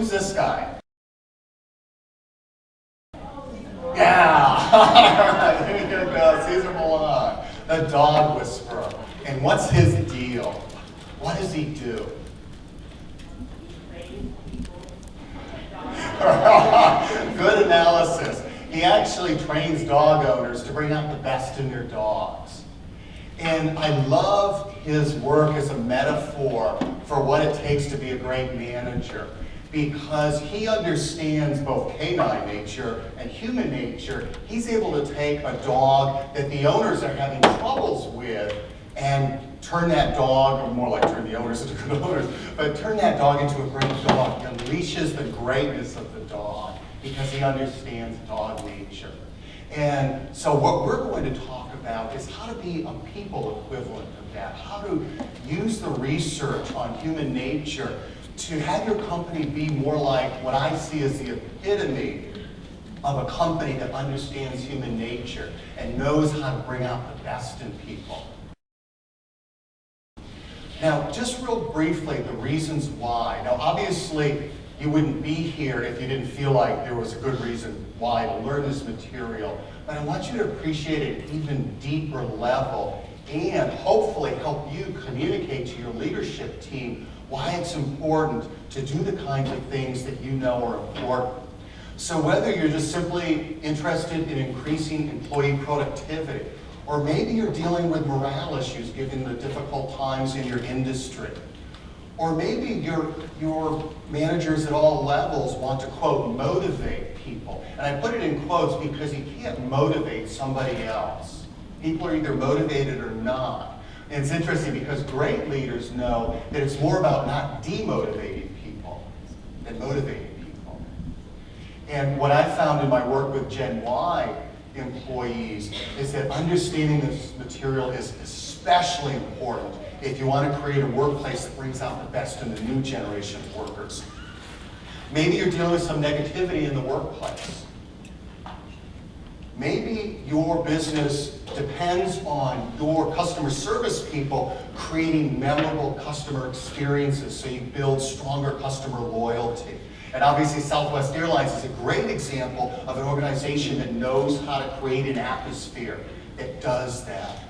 Who's this guy? Yeah! Here you go, Caesar Milan, the dog whisperer. And what's his deal? What does he do? Good analysis. He actually trains dog owners to bring out the best in their dogs. And I love his work as a metaphor for what it takes to be a great manager, because he understands both canine nature and human nature. He's able to take a dog that the owners are having troubles with and turn that dog, or more like turn the owners into good owners, but turn that dog into a great dog. He unleashes the greatness of the dog because he understands dog nature. And so what we're going to talk about is how to be a people equivalent of that, how to use the research on human nature to have your company be more like what I see as the epitome of a company that understands human nature and knows how to bring out the best in people. Now, just real briefly, the reasons why. Now, obviously, you wouldn't be here if you didn't feel like there was a good reason why to learn this material. But I want you to appreciate it at an even deeper level and hopefully help you communicate to your leadership team why it's important to do the kinds of things that you know are important. So whether you're just simply interested in increasing employee productivity, or maybe you're dealing with morale issues given the difficult times in your industry, or maybe your managers at all levels want to, quote, motivate people. And I put it in quotes because you can't motivate somebody else. People are either motivated or not. And it's interesting because great leaders know that it's more about not demotivating people than motivating people. And what I found in my work with Gen Y employees is that understanding this material is especially important if you want to create a workplace that brings out the best in the new generation of workers. Maybe you're dealing with some negativity in the workplace. Maybe your business depends on your customer service people creating memorable customer experiences so you build stronger customer loyalty. And obviously Southwest Airlines is a great example of an organization that knows how to create an atmosphere that does that.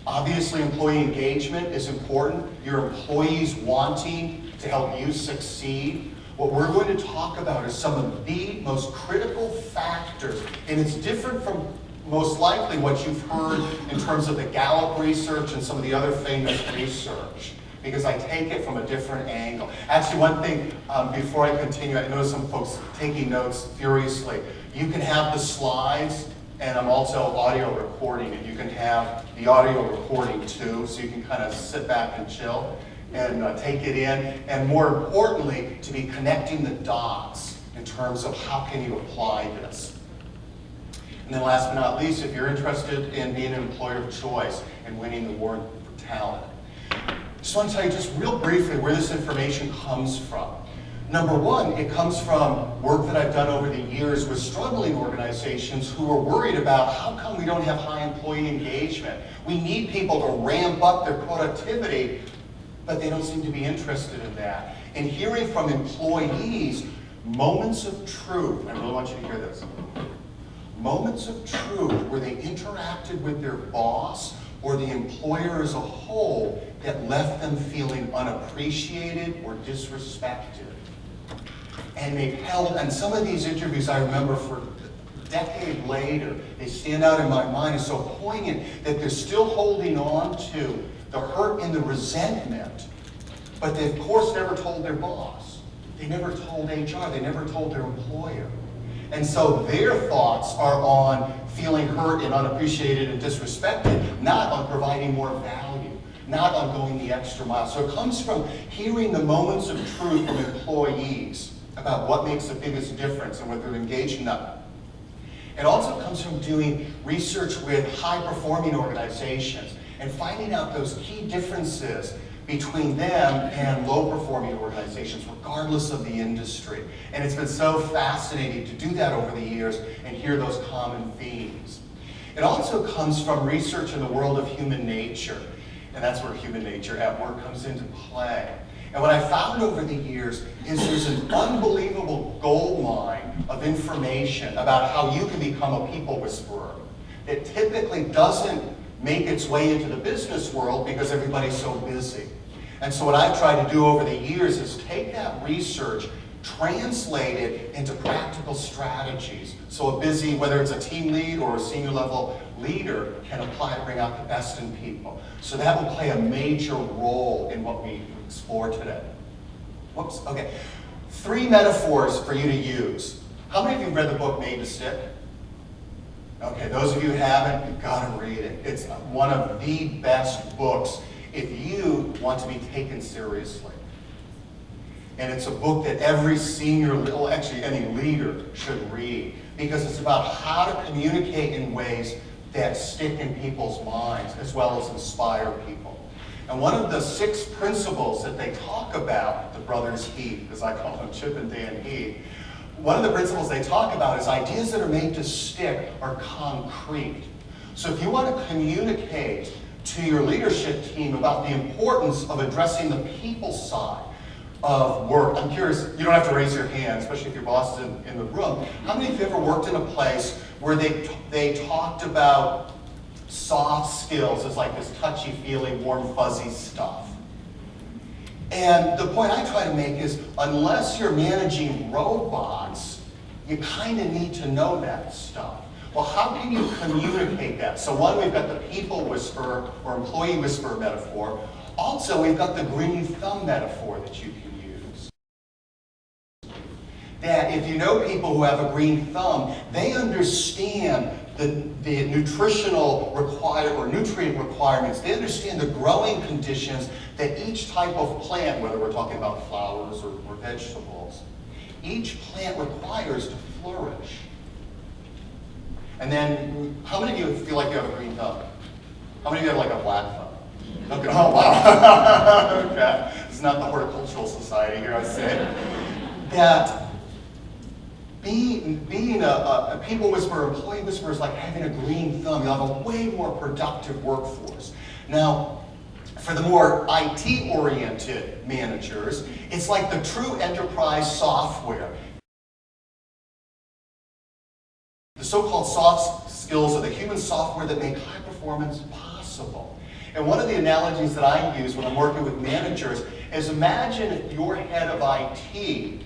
Obviously employee engagement is important. Your employees wanting to help you succeed. What we're going to talk about is some of the most critical factors, and it's different from most likely what you've heard in terms of the Gallup research and some of the other famous research, because I take it from a different angle. Actually, one thing before I continue, I noticed some folks taking notes furiously. You can have the slides, and I'm also audio recording it. You can have the audio recording too, so you can kind of sit back and chill and take it in, and more importantly, to be connecting the dots in terms of how can you apply this. And then last but not least, if you're interested in being an employer of choice and winning the war for talent, I just want to tell you just real briefly where this information comes from. Number one, it comes from work that I've done over the years with struggling organizations who are worried about how come we don't have high employee engagement. We need people to ramp up their productivity, but they don't seem to be interested in that. And hearing from employees moments of truth, I really want you to hear this, moments of truth where they interacted with their boss or the employer as a whole that left them feeling unappreciated or disrespected. And they've held, and some of these interviews I remember for a decade later, they stand out in my mind as so poignant that they're still holding on to the hurt and the resentment, but they of course never told their boss. They never told HR, they never told their employer. And so their thoughts are on feeling hurt and unappreciated and disrespected, not on providing more value, not on going the extra mile. So it comes from hearing the moments of truth from employees about what makes the biggest difference and what they're engaged in. It also comes from doing research with high-performing organizations and finding out those key differences between them and low-performing organizations, regardless of the industry. And it's been so fascinating to do that over the years and hear those common themes. It also comes from research in the world of human nature, and that's where Human Nature at Work comes into play. And what I found over the years is there's an unbelievable gold mine of information about how you can become a people whisperer. It typically doesn't make its way into the business world because everybody's so busy. And so what I've tried to do over the years is take that research, translate it into practical strategies. So a busy, whether it's a team lead or a senior level leader, can apply to bring out the best in people. So that will play a major role in what we explore today. Whoops, okay. 3 metaphors for you to use. How many of you have read the book Made to Stick? Okay, those of you who haven't, you've got to read it. It's one of the best books if you want to be taken seriously. And it's a book that every senior, well, actually any leader should read, because it's about how to communicate in ways that stick in people's minds as well as inspire people. And one of the 6 principles that they talk about, the brothers Heath, as I call them, Chip and Dan Heath, one of the principles they talk about is ideas that are made to stick are concrete. So if you want to communicate to your leadership team about the importance of addressing the people side of work, I'm curious, you don't have to raise your hand, especially if your boss is in the room. How many of you ever worked in a place where they talked about soft skills as like this touchy-feely, warm, fuzzy stuff? And the point I try to make is, unless you're managing robots, you kind of need to know that stuff. Well, how can you communicate that? So one, we've got the people whisperer or employee whisperer metaphor. Also, we've got the green thumb metaphor that you can use. That if you know people who have a green thumb, they understand the nutritional nutrient requirements. They understand the growing conditions that each type of plant, whether we're talking about flowers or vegetables, each plant requires to flourish. And then, how many of you feel like you have a green thumb? How many of you have like a black thumb? Okay. Oh, wow. Okay. It's not the horticultural society here, I say. That being a people whisperer, employee whisperer is like having a green thumb. You'll have a way more productive workforce. Now, for the more IT-oriented managers, it's like the true enterprise software. The so-called soft skills are the human software that make high performance possible. And one of the analogies that I use when I'm working with managers is, imagine if your head of IT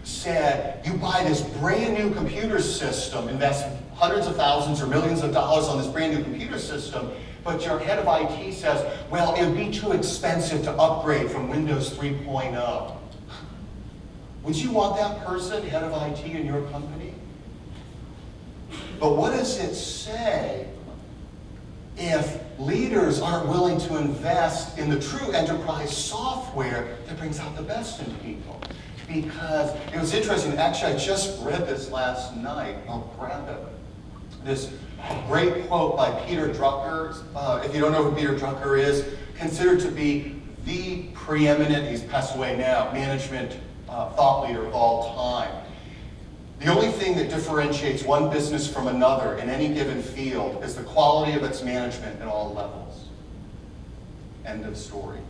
said, you buy this brand new computer system, invest hundreds of thousands or millions of dollars on this brand new computer system, but your head of IT says, well, it would be too expensive to upgrade from Windows 3.0. Would you want that person, head of IT in your company? But what does it say if leaders aren't willing to invest in the true enterprise software that brings out the best in people? Because it was interesting, actually I just read this last night, I'll grab it. This great quote by Peter Drucker. If you don't know who Peter Drucker is, considered to be the preeminent, he's passed away now, management thought leader of all time. The only thing that differentiates one business from another in any given field is the quality of its management at all levels. End of story.